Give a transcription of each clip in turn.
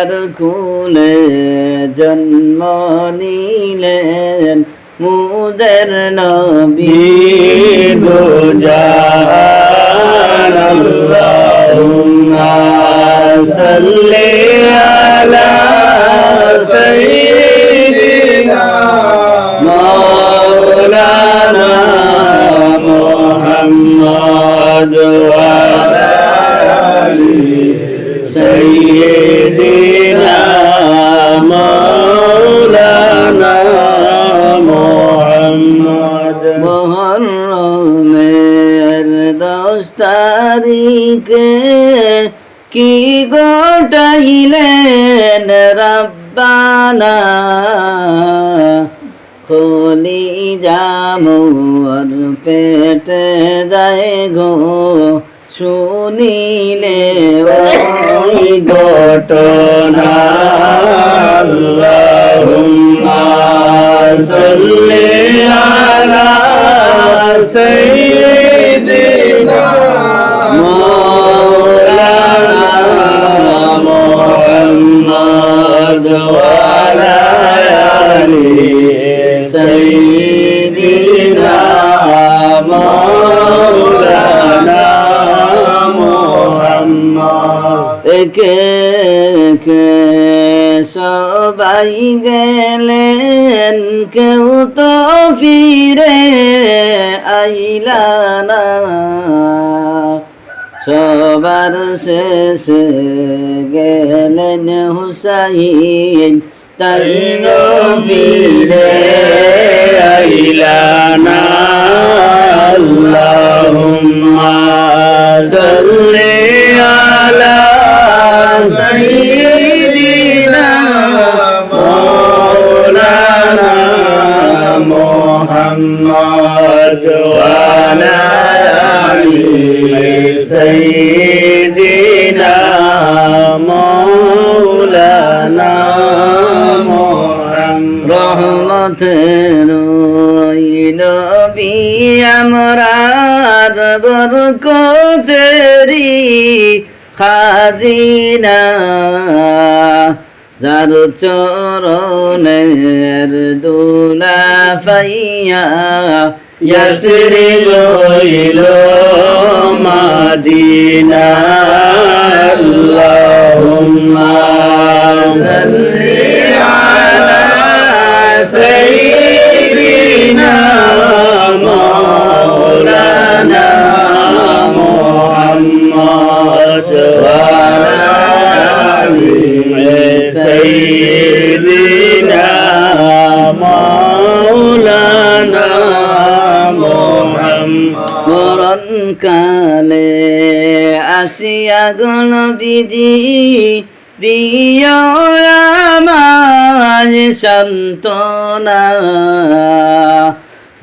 যার কুলে জন্ম নিলেন মুদের নবী দো জাহান আল্লাহুম্মা সাল্লি আলা সাইয়্যিদিনা মাওলানা মুহাম্মদ ওয়া আলা আলি সাইয়্যিদিনা মাওলানা মুহাম্মদ। মুহররমের 10 তারিখে কি গোটাইলেন রব্বানা খলি জামুর পেটে যায় গো শুনিলে ওই ঘটনা আল্লাহুম্মা সাল্লি আলা সাইয়্যিদিনা মাওলানা মুহাম্মদ ওয়া আলা আলি সাইয়্যিদিনা মাওলানা মুহাম্মদ। একে কে সবাই গেলেন কেউ তো ফিরে আইলা না সবার শেষে গেলেন হুসাইন তাই ফিরে আইলা না আল্লাহুম্মা সাল্লি আলা সাইয়্যিদিনা মাওলানা মুহাম্মদ ওয়া আলা আলি সাইয়্যিদিনা মাওলানা মুহাম্মদ। রহমতের নবী আমরার বরকতেরি খাজিনা যার চরণের দুলা পাইয়া ইয়াসরি লইল মাদিনা আল্লাহুম্মা সাল্লি আলা সাইয়্যিদিনা মাওলানা মুহাম্মদ ওয়া আলা আলি সাইয়্যিদিনা মাওলানা মরণ কালে আসিয়া গণ বিজি দিও আমায় সান্ত্বনা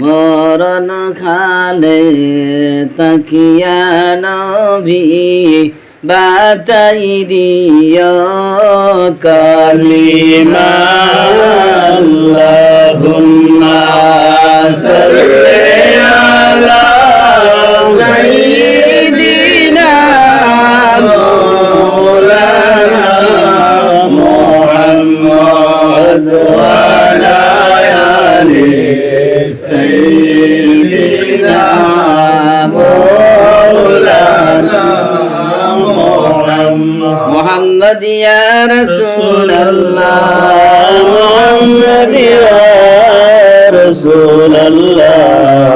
মরণ খালে তাকিয়া নবী বাতাই দিও কালিমা আল্লাহুম্মা সাল্লি আলা সাইয়্যিদিনা মাওলানা মুহাম্মদ ওয়া আলা আলি সাইয়্যিদিনা মাওলানা মুহাম্মদ ইয়া রাসূলুল্লাহ মুহাম্মদ ইয়া রাসূলুল্লাহ